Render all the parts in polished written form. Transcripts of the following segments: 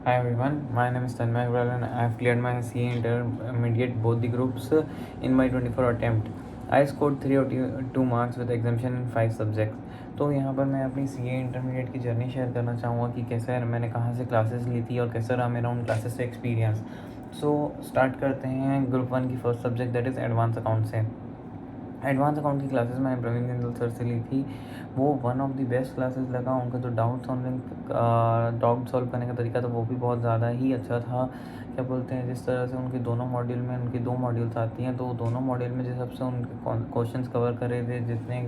Hi everyone, my name is Tanmay Agrawal and I have cleared my CA intermediate both the groups in my 24 attempt. I scored 302 marks with exemption in 5 subjects. तो यहाँ पर मैं अपनी CA intermediate की journey share करना चाहूँगा कि कैसे मैंने कहाँ से क्लासेस ली थी और कैसा रहा मेरा उन क्लासेस से एक्सपीरियंस। सो स्टार्ट करते हैं ग्रुप 1 की first subject that is advance account से। एडवांस अकाउंट की क्लासेस मैंने प्रवीण जिंदल सर से ली थी। वो one of the best classes लगा। उनका जो डाउट सॉल्व करने का तरीका था वो भी बहुत ज़्यादा ही अच्छा था। क्या बोलते हैं, जिस तरह से उनके दोनों मॉड्यूल में उनकी 2 मॉड्यूल्स आती हैं, तो दोनों मॉड्यूल में जिस हिसाब से उनके क्वेश्चंस कवर करे थे, जितने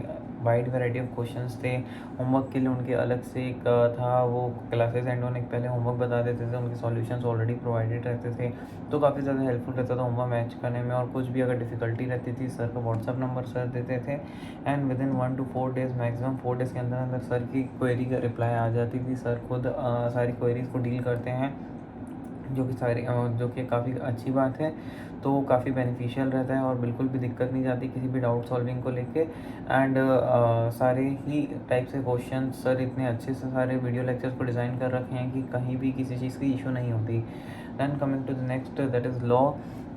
वाइड वैरायटी ऑफ क्वेश्चंस थे, होमवर्क के लिए उनके अलग से एक था, वो क्लासेस एंड होने के पहले होमवर्क बता देते थे, उनके सॉल्यूशंस ऑलरेडी प्रोवाइडेड रहते थे, तो काफ़ी ज़्यादा हेल्पफुल रहता था होमवर्क मैच करने में। और कुछ भी अगर डिफ़िकल्टी रहती थी, सर का व्हाट्सअप नंबर सर देते थे and with in 1 to 4 days, maximum 4 days के अंदर अंदर सर की क्वेरी का रिप्लाई आ जाती थी। सर खुद सारी क्वेरीज़ को डील करते हैं, जो कि काफ़ी अच्छी बात है। तो काफ़ी बेनिफिशियल रहता है और बिल्कुल भी दिक्कत नहीं जाती किसी भी डाउट सॉल्विंग को लेके। एंड सारे ही टाइप से क्वेश्चन सर इतने अच्छे से सारे वीडियो लेक्चर्स को डिज़ाइन कर रखे हैं कि कहीं भी किसी चीज़ की इशू नहीं होती। Then coming to the next that is law.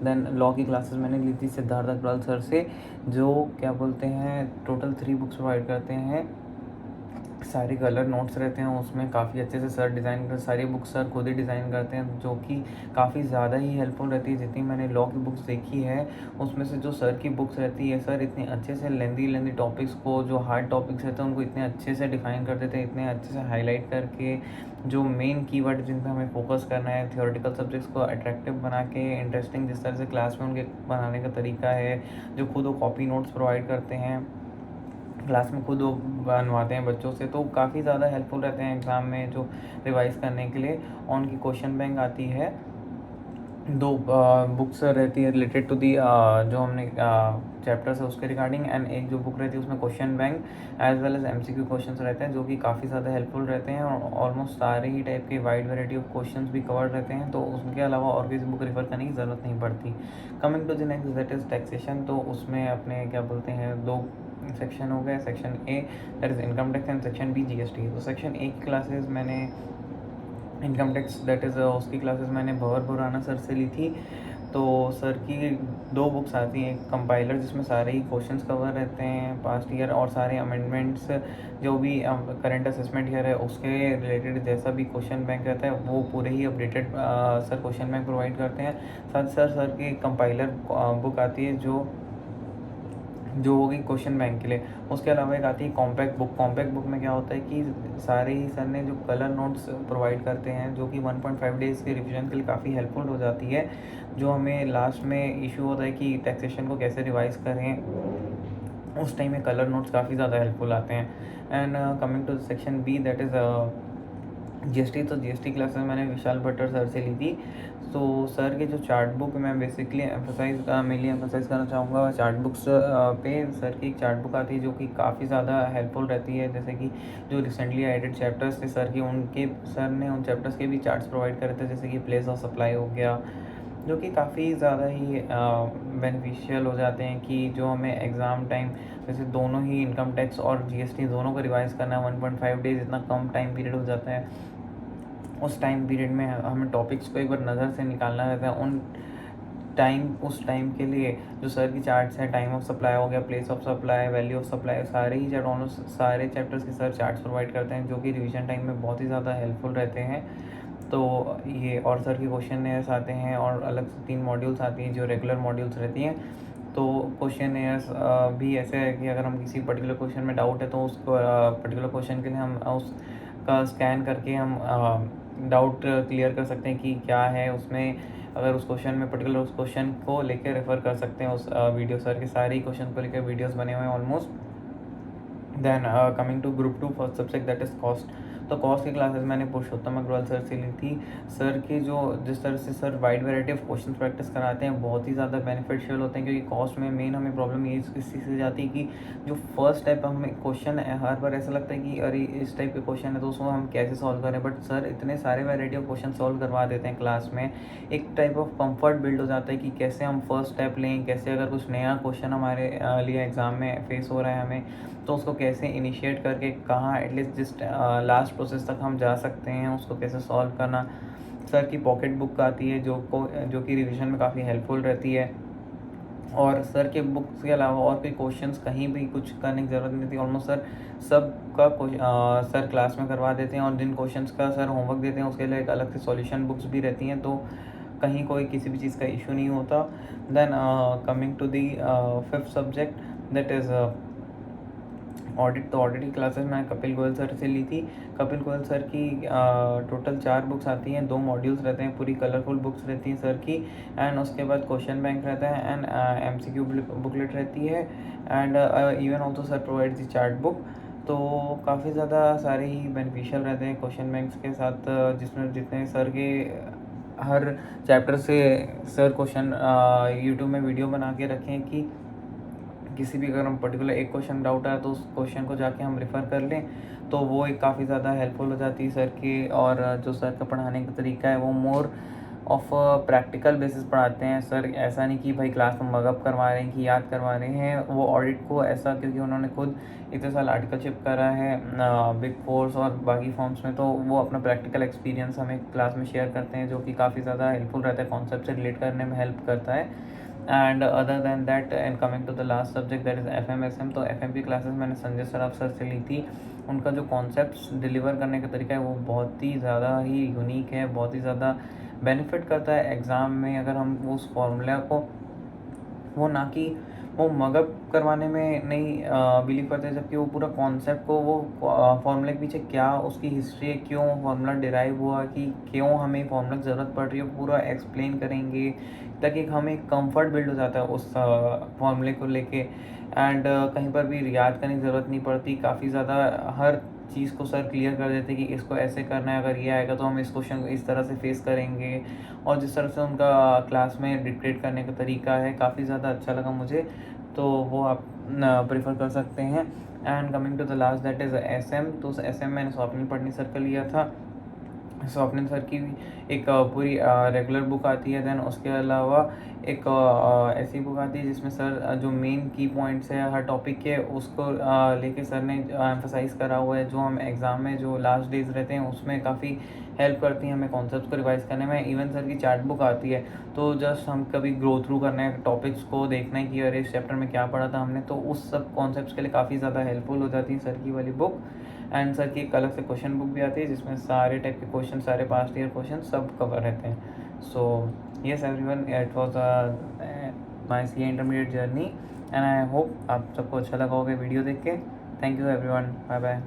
Then law की क्लासेस मैंने ली थी सिद्धार्थ अग्रवाल सर से, जो क्या बोलते हैं टोटल 3 बुक्स प्रोवाइड करते हैं। सारे कलर नोट्स रहते हैं उसमें, काफ़ी अच्छे से सर डिज़ाइन कर, सारी बुक्स सर खुद ही डिज़ाइन करते हैं, जो कि काफ़ी ज़्यादा ही हेल्पफुल रहती है। जितनी मैंने लॉ की बुक्स देखी है उसमें से जो सर की बुक्स रहती है, सर इतने अच्छे से लेंदी टॉपिक्स को, जो हार्ड टॉपिक्स रहते हैं उनको इतने अच्छे से डिफाइन कर देते हैं, इतने अच्छे से हाईलाइट करके जो मेन कीवर्ड जिन पर हमें फोकस करना है, थियोरेटिकल सब्जेक्ट्स को अट्रैक्टिव बना के इंटरेस्टिंग जिस तरह से क्लास में उनके बनाने का तरीका है, जो खुद वो कॉपी नोट्स प्रोवाइड करते हैं, क्लास में खुद वो बनवाते हैं बच्चों से, तो काफ़ी ज़्यादा हेल्पफुल रहते हैं एग्ज़ाम में जो रिवाइज़ करने के लिए। और उनकी क्वेश्चन बैंक आती है, 2 बुक्स रहती है रिलेटेड टू दी जो हमने चैप्टर्स है उसके रिगार्डिंग, एंड एक जो बुक रहती है उसमें question bank as well as MCQ questions रहते हैं, जो कि काफ़ी ज़्यादा हेल्पफुल रहते हैं और ऑलमोस्ट सारे ही टाइप के वाइड वैरायटी ऑफ क्वेश्चंस भी कवर रहते हैं, तो उसके अलावा और किसी बुक रेफर करने की ज़रूरत नहीं पड़ती। Coming to the next that is taxation. तो उसमें अपने क्या बोलते हैं 2 सेक्शन हो गए, section A that is income tax and section B GST। तो सेक्शन ए की क्लासेस मैंने इनकम टैक्स दैट इज़ उसकी क्लासेस मैंने भंवर भुराना सर से ली थी। तो सर की 2 बुक्स आती हैं, एक कंपाइलर जिसमें सारे ही क्वेश्चंस कवर रहते हैं पास्ट ईयर, और सारे अमेंडमेंट्स जो भी करंट असेसमेंट ईयर है उसके रिलेटेड जैसा भी क्वेश्चन बैंक रहता है वो पूरे ही updated sir question bank provide करते हैं। साथ सर की कंपाइलर बुक आती है जो होगी क्वेश्चन बैंक के लिए। उसके अलावा एक आती है कॉम्पैक्ट बुक। कॉम्पैक्ट बुक में क्या होता है कि सारे ही सर ने जो कलर नोट्स प्रोवाइड करते हैं, जो कि 1.5 डेज़ के रिवीजन के लिए काफ़ी हेल्पफुल हो जाती है। जो हमें लास्ट में इशू होता है कि टैक्सेशन को कैसे रिवाइज करें, उस टाइम में कलर नोट्स काफ़ी ज़्यादा हेल्पफुल आते हैं। And coming to section B that is GST। तो GST क्लासेस मैंने विशाल भट्टर सर से ली थी। तो सर के जो चार्ट बुक मैं बेसिकली मेनली एम्फोसाइज़ करना चाहूँगा चार्ट बुक्स पे। सर की एक चार्ट बुक आती है जो कि काफ़ी ज़्यादा हेल्पफुल रहती है, जैसे कि जो रिसेंटली एडेड चैप्टर्स थे सर ने उन चैप्टर्स के भी चार्ट्स प्रोवाइड करे थे, जैसे कि प्लेस ऑफ सप्लाई हो गया, जो कि काफ़ी ज़्यादा ही बेनिफिशियल हो जाते हैं कि जो हमें एग्ज़ाम टाइम, जैसे दोनों ही इनकम टैक्स और GST दोनों को रिवाइज़ करना है, 1.5 डेज़ इतना कम टाइम पीरियड हो जाता है। उस टाइम पीरियड में हमें टॉपिक्स को एक बार नज़र से निकालना रहता है। उस टाइम के लिए जो सर की चार्ट्स हैं, टाइम ऑफ सप्लाई हो गया, place of supply, value of supply, सारे चैप्टर्स के सर चार्ट्स प्रोवाइड करते हैं, जो कि रिवीजन टाइम में बहुत ही ज़्यादा हेल्पफुल रहते हैं। तो ये और सर के क्वेश्चन आते हैं और अलग से 3 मॉड्यूल्स आती हैं जो रेगुलर मॉड्यूल्स रहती हैं। तो क्वेश्चन भी ऐसे है कि अगर हम किसी पर्टिकुलर क्वेश्चन में डाउट है तो उस पर्टिकुलर क्वेश्चन के लिए हम उसका स्कैन करके हम डाउट क्लियर कर सकते हैं कि क्या है उसमें। अगर उस क्वेश्चन में पर्टिकुलर उस क्वेश्चन को लेकर रेफ़र कर सकते हैं, उस वीडियो सर के सारे ही क्वेश्चन को लेकर वीडियोस बने हुए हैं almost. Then coming to group 2 first subject that is cost. तो कॉस्ट की क्लासेस मैंने पुरुषोत्तम अग्रवाल सर से ली थी। सर के जो जिस तरह से sir wide variety of question practice कराते हैं बहुत ही ज़्यादा बेनिफिशियल होते हैं, क्योंकि कॉस्ट में मेन हमें प्रॉब्लम ये इस चीज़ से जाती है कि जो फर्स्ट टाइप हमें क्वेश्चन है, हर बार ऐसा लगता है कि अरे इस टाइप के क्वेश्चन है तो उसको हम कैसे सॉल्व करें, बट सर इतने सारे वैरायटी ऑफ क्वेश्चन सॉल्व करवा देते हैं क्लास में। एक टाइप ऑफ कंफर्ट बिल्ड हो जाता है कि कैसे हम फर्स्ट स्टेप लें, कैसे अगर कुछ नया क्वेश्चन हमारे लिए एग्ज़ाम में फेस हो रहा है हमें, तो उसको कैसे इनिशिएट करके कहाँ एटलीस्ट जिस लास्ट प्रोसेस तक हम जा सकते हैं, उसको कैसे सॉल्व करना। सर की पॉकेट बुक आती है जो कि रिवीजन में काफ़ी हेल्पफुल रहती है, और सर के बुक्स के अलावा और कोई क्वेश्चंस कहीं भी कुछ करने की ज़रूरत नहीं थी। ऑलमोस्ट सर सबका सर क्लास में करवा देते हैं, और जिन क्वेश्चंस का सर होमवर्क देते हैं उसके लिए एक अलग से सॉल्यूशन बुक्स भी रहती हैं, तो कहीं कोई किसी भी चीज़ का इशू नहीं होता। Then coming to the fifth subject, that is audit. तो ऑडिट की क्लासेस मैंने कपिल गोयल सर से ली थी। कपिल गोयल सर की टोटल 4 बुक्स आती हैं, 2 मॉड्यूल्स रहते हैं, पूरी कलरफुल बुक्स रहती हैं सर की, एंड उसके बाद क्वेश्चन बैंक रहता है, एंड MCQ बुकलेट रहती है, and even also sir provide the chart book. तो काफ़ी ज़्यादा सारे ही बेनिफिशियल रहते हैं क्वेश्चन बैंक्स के साथ, जिसमें जितने सर के हर चैप्टर से सर क्वेश्चन यूट्यूब में वीडियो बना के रखें कि किसी भी अगर हम पर्टिकुलर एक क्वेश्चन डाउट आया तो उस क्वेश्चन को जाके हम रेफ़र कर लें, तो वो एक काफ़ी ज़्यादा हेल्पफुल हो जाती है सर की। और जो सर का पढ़ाने का तरीका है वो मोर ऑफ प्रैक्टिकल बेसिस पढ़ाते हैं सर। ऐसा नहीं कि भाई क्लास में मगअप करवा रहे हैं कि याद करवा रहे हैं। वो ऑडिट को ऐसा, क्योंकि उन्होंने खुद इतने साल आर्टिकलशिप करा है बिग फोर्स और बाकी फॉर्म्स में, तो वो अपना प्रैक्टिकल एक्सपीरियंस हमें क्लास में शेयर करते हैं, जो कि काफ़ी ज़्यादा हेल्पफुल रहता है, कॉन्सेप्ट से रिलेट करने में हेल्प करता है। And other than that, and coming to the last subject that is FMSM। तो FM की क्लासेस मैंने संजय सराफ सर से ली थी। उनका जो कॉन्सेप्ट्स डिलीवर करने का तरीका है वो बहुत ही ज़्यादा ही यूनिक है, बहुत ही ज़्यादा बेनिफिट करता है एग्ज़ाम में, अगर हम उस फॉर्मूला को, वो ना कि वो मगअप करवाने में नहीं बिलीव करते, जबकि वो पूरा कॉन्सेप्ट को, वो फॉर्मूले के पीछे क्या उसकी हिस्ट्री है, क्यों फॉर्मूला डिराइव हुआ, कि क्यों हमें फॉर्मूला की ज़रूरत पड़ रही है, पूरा एक्सप्लेन करेंगे, ताकि हमें कंफर्ट बिल्ड हो जाता है उस फॉर्मूले को लेके। एंड कहीं पर भी याद करने की ज़रूरत नहीं पड़ती, काफ़ी ज़्यादा हर चीज़ को सर क्लियर कर देते कि इसको ऐसे करना है, अगर ये आएगा तो हम इस क्वेश्चन को इस तरह से फेस करेंगे। और जिस तरह से उनका क्लास में डिक्टेट करने का तरीका है, काफ़ी ज़्यादा अच्छा लगा मुझे, तो वो आप प्रेफर कर सकते हैं। And coming to the last, that is SM। तो SM मैंने स्वप्निल पटनी सर का लिया था। स्वप्निल सर की एक पूरी रेगुलर बुक आती है, देन उसके अलावा एक ऐसी बुक आती है जिसमें सर जो मेन की पॉइंट्स है हर टॉपिक के, उसको लेके सर ने एम्फसाइज़ करा हुआ है, जो हम एग्ज़ाम में जो लास्ट डेज रहते हैं उसमें काफ़ी हेल्प करती हैं हमें कॉन्सेप्ट्स को रिवाइज़ करने में। इवन सर की चार्ट बुक आती है, तो जस्ट हम कभी ग्रो थ्रू करना है, टॉपिक्स को देखना है कि अरे इस चैप्टर में क्या पढ़ा था हमने, तो उस सब कॉन्सेप्ट्स के लिए काफ़ी ज़्यादा हेल्पफुल हो जाती है सर की वाली बुक। एंड सर की एक अलग से क्वेश्चन बुक भी आती है, जिसमें सारे टाइप के क्वेश्चन, सारे पास्ट ईयर क्वेश्चन सब कवर रहते हैं। So yes everyone, it was my CA intermediate journey, and I hope आप सबको अच्छा लगा होगा वीडियो देख के। Thank you everyone, bye bye.